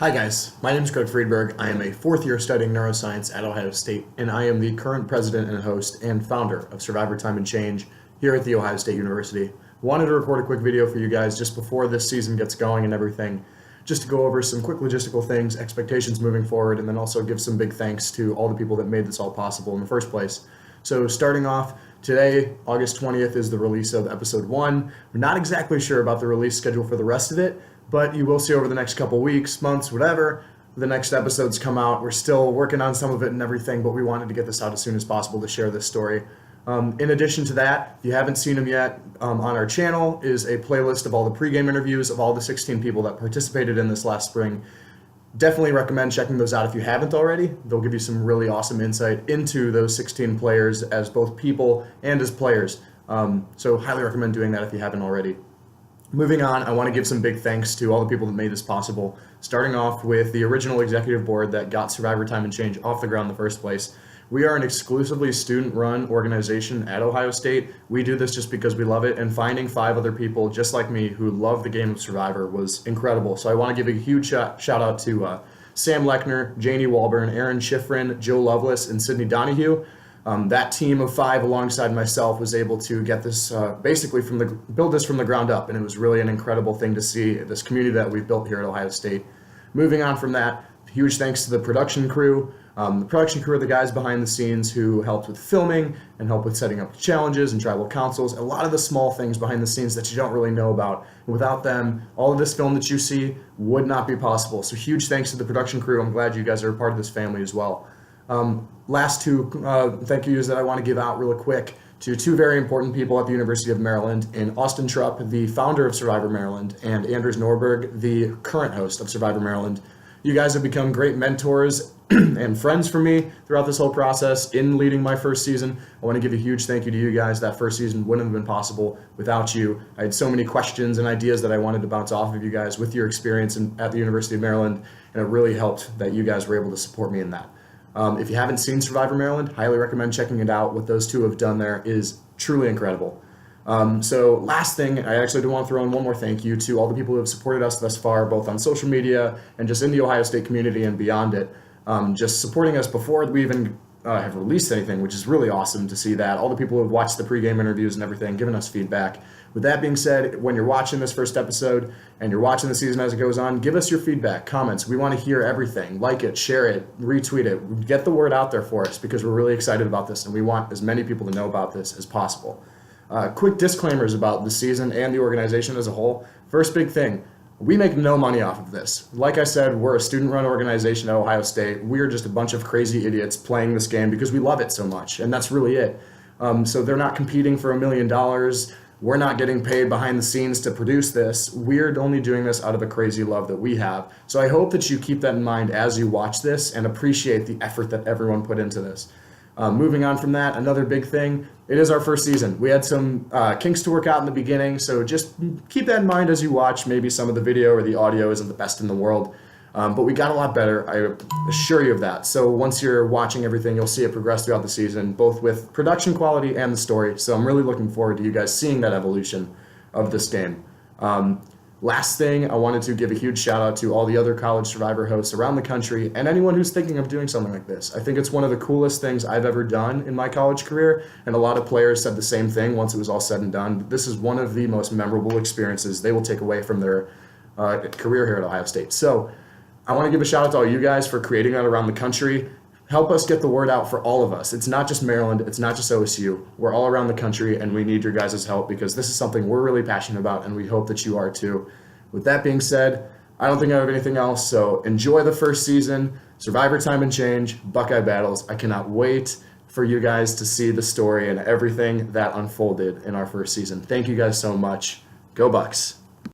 Hi guys, my name is Gregory Friedberg. I am a fourth year studying neuroscience at Ohio State, and I am the current president and host and founder of Survivor Time and Change here at The Ohio State University. Wanted to record a quick video for you guys just before this season gets going and everything, just to go over some quick logistical things, expectations moving forward, and then also give some big thanks to all the people that made this all possible in the first place. So starting off, today, August 20th, is the release of episode 1. We're not exactly sure about the release schedule for the rest of it, but you will see over the next couple weeks, months, whatever, the next episodes come out. We're still working on some of it and everything, but we wanted to get this out as soon as possible to share this story. In addition to that, if you haven't seen them yet, on our channel is a playlist of all the pregame interviews of all the 16 people that participated in this last spring. Definitely recommend checking those out if you haven't already. They'll give you some really awesome insight into those 16 players as both people and as players. So highly recommend doing that if you haven't already. Moving on, I want to give some big thanks to all the people that made this possible, starting off with the original executive board that got Survivor Time and Change off the ground in the first place. We are an exclusively student-run organization at Ohio State. We do this just because we love it, and finding 5 other people just like me who love the game of Survivor was incredible. So I want to give a huge shout out to Sam Lechner, Janie Walburn, Aaron Schifrin, Joe Lovelace, and Sydney Donahue. That team of 5 alongside myself was able to get this basically build this from the ground up, and it was really an incredible thing to see this community that we've built here at Ohio State. Moving on from that, huge thanks to the production crew. The production crew are the guys behind the scenes who helped with filming and helped with setting up challenges and tribal councils, a lot of the small things behind the scenes that you don't really know about. Without them, all of this film that you see would not be possible. So huge thanks to the production crew. I'm glad you guys are a part of this family as well. Last 2 thank yous that I want to give out real quick to 2 very important people at the University of Maryland, in Austin Trupp, the founder of Survivor Maryland, and Anders Norberg, the current host of Survivor Maryland. You guys have become great mentors and friends for me throughout this whole process in leading my first season. I want to give a huge thank you to you guys. That first season wouldn't have been possible without you. I had so many questions and ideas that I wanted to bounce off of you guys with your experience at the University of Maryland, and it really helped that you guys were able to support me in that. If you haven't seen Survivor Maryland, highly recommend checking it out. What those 2 have done there is truly incredible. So last thing, I actually do want to throw in one more thank you to all the people who have supported us thus far, both on social media and just in the Ohio State community and beyond it. Just supporting us before we even have released anything, which is really awesome to see that. All the people who have watched the pregame interviews and everything, giving us feedback. With that being said, when you're watching this first episode and you're watching the season as it goes on, give us your feedback, comments. We want to hear everything. Like it, share it, retweet it. Get the word out there for us because we're really excited about this and we want as many people to know about this as possible. Quick disclaimers about the season and the organization as a whole. First big thing, we make no money off of this. Like I said, we're a student-run organization at Ohio State. We're just a bunch of crazy idiots playing this game because we love it so much, and that's really it. So they're not competing for $1 million. We're not getting paid behind the scenes to produce this. We're only doing this out of a crazy love that we have. So I hope that you keep that in mind as you watch this and appreciate the effort that everyone put into this. Moving on from that, another big thing, it is our first season. We had some kinks to work out in the beginning, so just keep that in mind as you watch. Maybe some of the video or the audio isn't the best in the world, but we got a lot better, I assure you of that. So once you're watching everything, you'll see it progress throughout the season, both with production quality and the story. So I'm really looking forward to you guys seeing that evolution of this game. Last thing, I wanted to give a huge shout out to all the other college Survivor hosts around the country and anyone who's thinking of doing something like this. I think it's one of the coolest things I've ever done in my college career, and a lot of players said the same thing once it was all said and done. But this is one of the most memorable experiences they will take away from their career here at Ohio State. So I want to give a shout out to all you guys for creating that around the country. Help us get the word out for all of us. It's not just Maryland, it's not just OSU. We're all around the country and we need your guys' help because this is something we're really passionate about and we hope that you are too. With that being said, I don't think I have anything else, so enjoy the first season, Survivor Time and Change, Buckeye Battles. I cannot wait for you guys to see the story and everything that unfolded in our first season. Thank you guys so much. Go Bucks.